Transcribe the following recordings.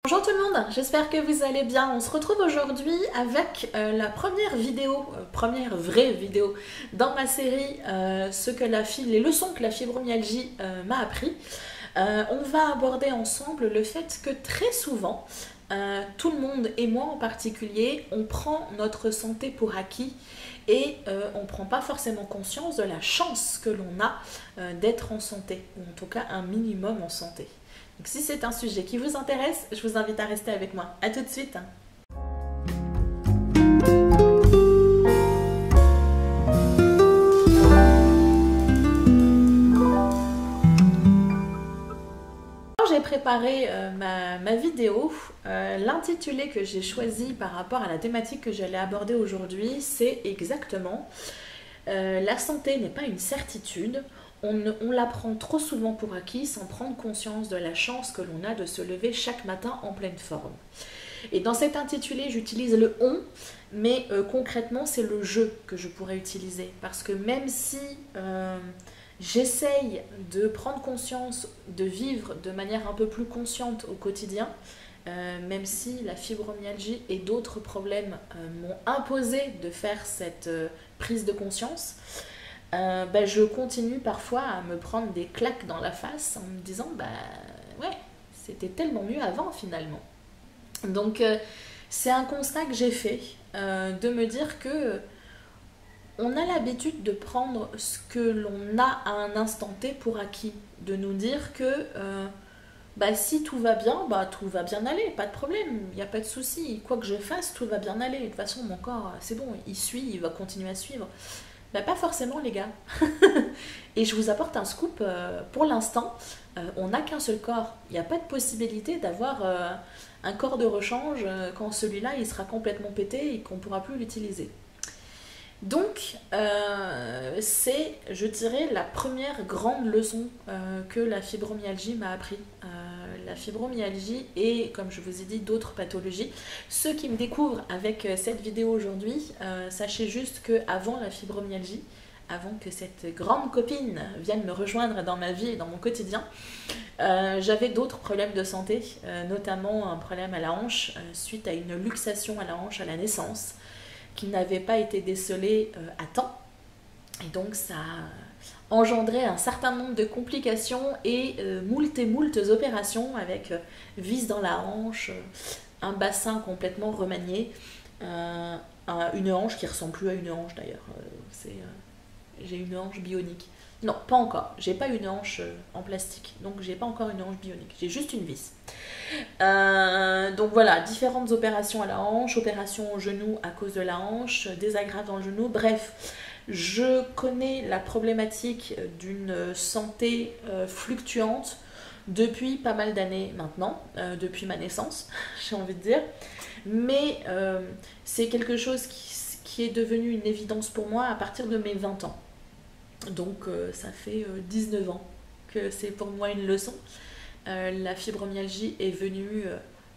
Bonjour tout le monde, j'espère que vous allez bien. On se retrouve aujourd'hui avec la première vidéo, première vraie vidéo dans ma série les leçons que la fibromyalgie m'a appris. On va aborder ensemble le fait que très souvent, tout le monde et moi en particulier, on prend notre santé pour acquis et on ne prend pas forcément conscience de la chance que l'on a d'être en santé, ou en tout cas un minimum en santé. Donc si c'est un sujet qui vous intéresse, je vous invite à rester avec moi. A tout de suite. J'ai préparé ma vidéo. L'intitulé que j'ai choisi par rapport à la thématique que j'allais aborder aujourd'hui, c'est exactement la santé n'est pas une certitude. On la prend trop souvent pour acquis sans prendre conscience de la chance que l'on a de se lever chaque matin en pleine forme. Et dans cet intitulé, j'utilise le « on », mais concrètement, c'est le « je » que je pourrais utiliser. Parce que même si j'essaye de prendre conscience, de vivre de manière un peu plus consciente au quotidien, même si la fibromyalgie et d'autres problèmes m'ont imposé de faire cette prise de conscience, je continue parfois à me prendre des claques dans la face en me disant ouais, c'était tellement mieux avant finalement. Donc c'est un constat que j'ai fait, de me dire que on a l'habitude de prendre ce que l'on a à un instant T pour acquis, de nous dire que si tout va bien aller, pas de problème, il n'y a pas de souci, quoi que je fasse, tout va bien aller, de toute façon mon corps, c'est bon, il suit, il va continuer à suivre. Pas forcément les gars. Et je vous apporte un scoop, pour l'instant, on n'a qu'un seul corps. Il n'y a pas de possibilité d'avoir un corps de rechange quand celui-là il sera complètement pété et qu'on ne pourra plus l'utiliser. Donc, c'est, je dirais, la première grande leçon que la fibromyalgie m'a appris. La fibromyalgie et, comme je vous ai dit, d'autres pathologies. Ceux qui me découvrent avec cette vidéo aujourd'hui, sachez juste qu'avant la fibromyalgie, avant que cette grande copine vienne me rejoindre dans ma vie et dans mon quotidien, j'avais d'autres problèmes de santé, notamment un problème à la hanche suite à une luxation à la hanche à la naissance, qui n'avait pas été décelé à temps. Et donc ça a engendré un certain nombre de complications et moult opérations avec vis dans la hanche, un bassin complètement remanié, une hanche qui ressemble plus à une hanche d'ailleurs. J'ai une hanche bionique. Non, pas encore. J'ai pas une hanche en plastique, donc j'ai pas encore une hanche bionique. J'ai juste une vis. Donc voilà, différentes opérations à la hanche, opération au genou à cause de la hanche, désagréable dans le genou. Bref, je connais la problématique d'une santé fluctuante depuis pas mal d'années maintenant, depuis ma naissance, j'ai envie de dire. Mais c'est quelque chose qui est devenu une évidence pour moi à partir de mes 20 ans. Donc ça fait 19 ans que c'est pour moi une leçon. La fibromyalgie est venue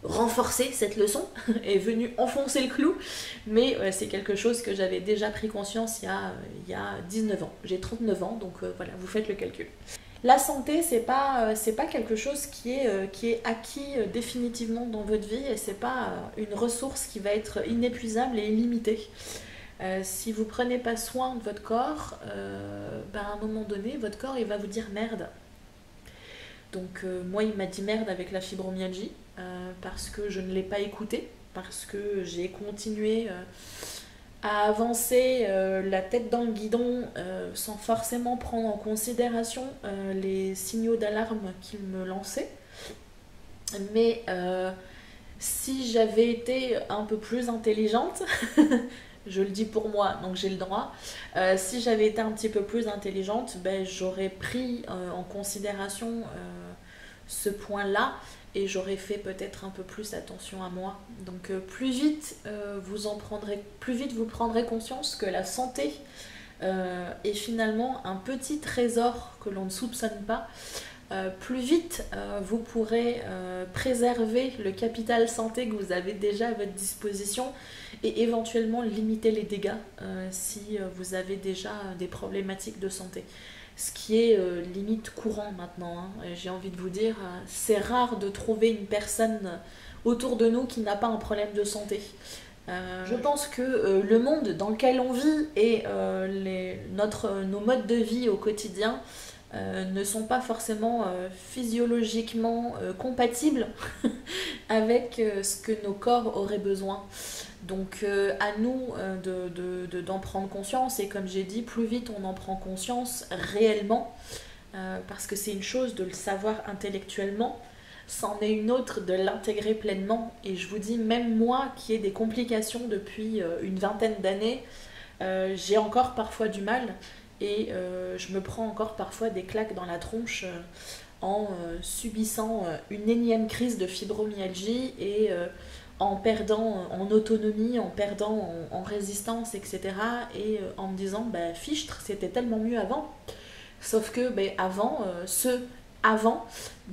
renforcer cette leçon, est venue enfoncer le clou, mais c'est quelque chose que j'avais déjà pris conscience il y a 19 ans. J'ai 39 ans, donc voilà, vous faites le calcul. La santé, c'est pas quelque chose qui est acquis définitivement dans votre vie, et c'est pas une ressource qui va être inépuisable et illimitée. Si vous prenez pas soin de votre corps, à un moment donné, votre corps il va vous dire merde. Donc moi il m'a dit merde avec la fibromyalgie, parce que je ne l'ai pas écouté, parce que j'ai continué à avancer la tête dans le guidon sans forcément prendre en considération les signaux d'alarme qu'il me lançait. Mais si j'avais été un peu plus intelligente, je le dis pour moi, donc j'ai le droit. Si j'avais été un petit peu plus intelligente, j'aurais pris en considération ce point-là et j'aurais fait peut-être un peu plus attention à moi. Donc plus vite vous prendrez conscience que la santé est finalement un petit trésor que l'on ne soupçonne pas. Plus vite vous pourrez préserver le capital santé que vous avez déjà à votre disposition et éventuellement limiter les dégâts si vous avez déjà des problématiques de santé. Ce qui est limite courant maintenant, hein. J'ai envie de vous dire, c'est rare de trouver une personne autour de nous qui n'a pas un problème de santé. Je pense que le monde dans lequel on vit et nos modes de vie au quotidien ne sont pas forcément physiologiquement compatibles avec ce que nos corps auraient besoin. Donc à nous d'en prendre conscience, et comme j'ai dit, plus vite on en prend conscience réellement, parce que c'est une chose de le savoir intellectuellement, c'en est une autre de l'intégrer pleinement. Et je vous dis, même moi qui ai des complications depuis une vingtaine d'années, j'ai encore parfois du mal, et je me prends encore parfois des claques dans la tronche en subissant une énième crise de fibromyalgie, et en perdant en autonomie, en perdant en résistance, etc. Et en me disant, bah fichtre, c'était tellement mieux avant. Sauf que avant,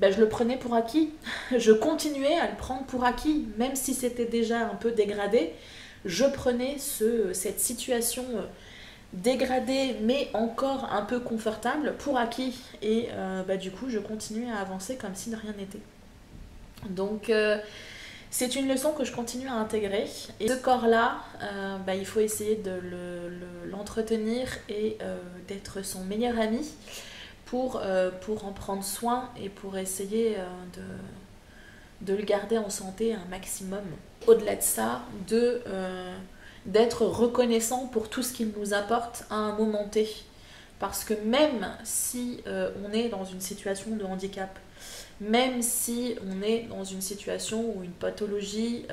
je le prenais pour acquis. Je continuais à le prendre pour acquis, même si c'était déjà un peu dégradé. Je prenais cette situation dégradée, mais encore un peu confortable, pour acquis. Et du coup, je continuais à avancer comme si de rien n'était. Donc, c'est une leçon que je continue à intégrer. Et ce corps-là, il faut essayer de l'entretenir et d'être son meilleur ami pour en prendre soin et pour essayer de le garder en santé un maximum. Au-delà de ça, d'être reconnaissant pour tout ce qu'il nous apporte à un moment T. Parce que même si on est dans une situation de handicap, même si on est dans une situation où une pathologie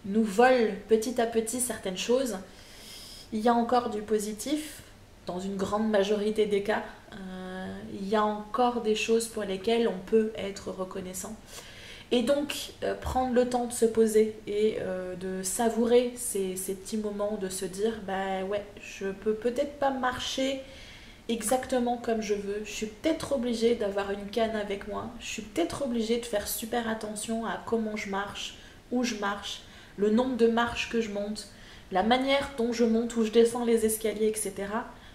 nous vole petit à petit certaines choses, il y a encore du positif dans une grande majorité des cas. Il y a encore des choses pour lesquelles on peut être reconnaissant. Et donc, prendre le temps de se poser et de savourer ces petits moments, de se dire, je peux peut-être pas marcher exactement comme je veux, je suis peut-être obligée d'avoir une canne avec moi, je suis peut-être obligée de faire super attention à comment je marche, où je marche, le nombre de marches que je monte, la manière dont je monte ou je descends les escaliers, etc.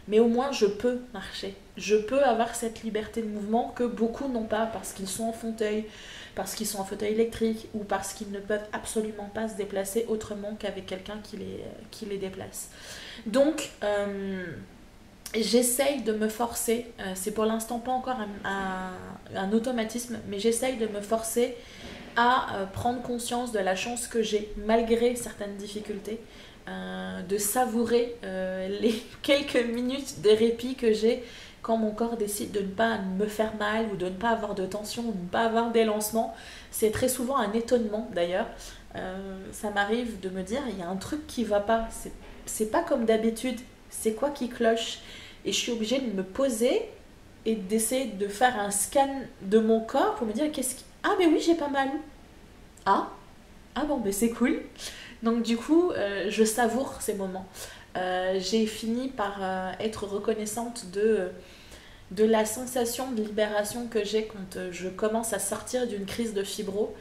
Mais au moins je peux marcher, je peux avoir cette liberté de mouvement que beaucoup n'ont pas parce qu'ils sont en fauteuil, parce qu'ils sont en fauteuil électrique, ou parce qu'ils ne peuvent absolument pas se déplacer autrement qu'avec quelqu'un qui les déplace. Donc, j'essaye de me forcer, c'est pour l'instant pas encore un automatisme, mais j'essaye de me forcer à prendre conscience de la chance que j'ai malgré certaines difficultés, de savourer les quelques minutes de répit que j'ai quand mon corps décide de ne pas me faire mal, ou de ne pas avoir de tension, ou de ne pas avoir d'élancement. C'est très souvent un étonnement d'ailleurs. Ça m'arrive de me dire, il y a un truc qui va pas, c'est pas comme d'habitude, c'est quoi qui cloche? Et je suis obligée de me poser et d'essayer de faire un scan de mon corps pour me dire ah mais oui, j'ai pas mal. Ah bon, c'est cool. Donc du coup, je savoure ces moments. J'ai fini par être reconnaissante de la sensation de libération que j'ai quand je commence à sortir d'une crise de fibro,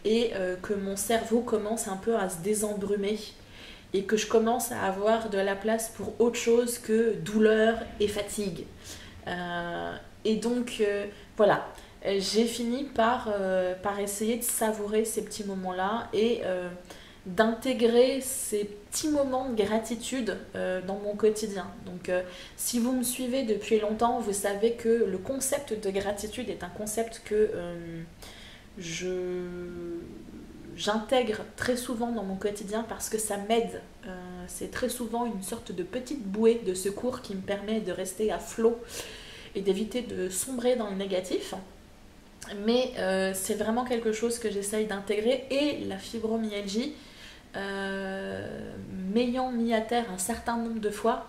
et que mon cerveau commence un peu à se désembrumer, et que je commence à avoir de la place pour autre chose que douleur et fatigue. Et donc, voilà, j'ai fini par essayer de savourer ces petits moments-là, et d'intégrer ces petits moments de gratitude dans mon quotidien. Donc, si vous me suivez depuis longtemps, vous savez que le concept de gratitude est un concept que j'intègre très souvent dans mon quotidien, parce que ça m'aide. C'est très souvent une sorte de petite bouée de secours qui me permet de rester à flot et d'éviter de sombrer dans le négatif. Mais c'est vraiment quelque chose que j'essaye d'intégrer, et la fibromyalgie, m'ayant mis à terre un certain nombre de fois,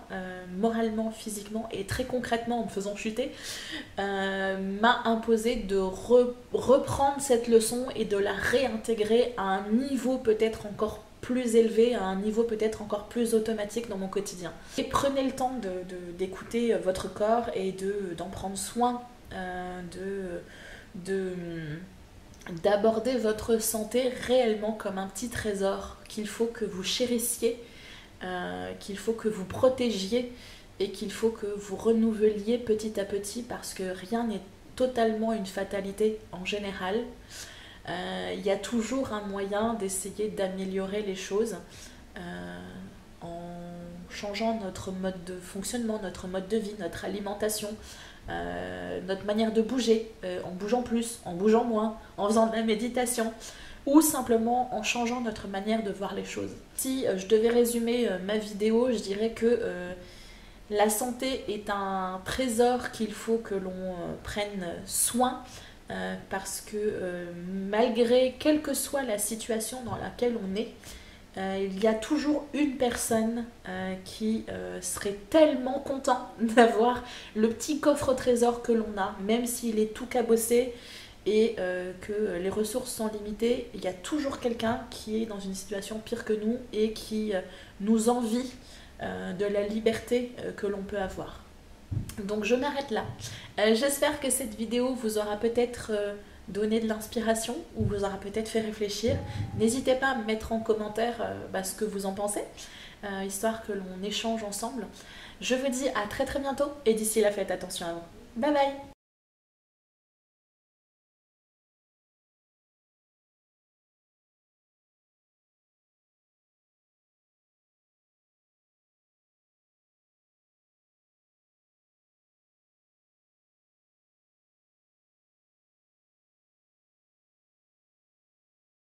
moralement, physiquement et très concrètement en me faisant chuter, m'a imposé de reprendre cette leçon et de la réintégrer à un niveau peut-être encore plus élevé, à un niveau peut-être encore plus automatique dans mon quotidien. Et prenez le temps d'écouter votre corps et d'en prendre soin, d'aborder votre santé réellement comme un petit trésor qu'il faut que vous chérissiez, qu'il faut que vous protégiez, et qu'il faut que vous renouveliez petit à petit, parce que rien n'est totalement une fatalité en général. Il y a toujours un moyen d'essayer d'améliorer les choses en changeant notre mode de fonctionnement, notre mode de vie, notre alimentation, notre manière de bouger, en bougeant plus, en bougeant moins, en faisant de la méditation, ou simplement en changeant notre manière de voir les choses. Si je devais résumer ma vidéo, je dirais que la santé est un trésor qu'il faut que l'on prenne soin parce que malgré quelle que soit la situation dans laquelle on est, il y a toujours une personne qui serait tellement content d'avoir le petit coffre au trésor que l'on a, même s'il est tout cabossé et que les ressources sont limitées, il y a toujours quelqu'un qui est dans une situation pire que nous et qui nous envie de la liberté que l'on peut avoir. Donc je m'arrête là. J'espère que cette vidéo vous aura peut-être donné de l'inspiration ou vous aura peut-être fait réfléchir. N'hésitez pas à me mettre en commentaire ce que vous en pensez, histoire que l'on échange ensemble. Je vous dis à très très bientôt et d'ici là faites attention à vous. Bye bye.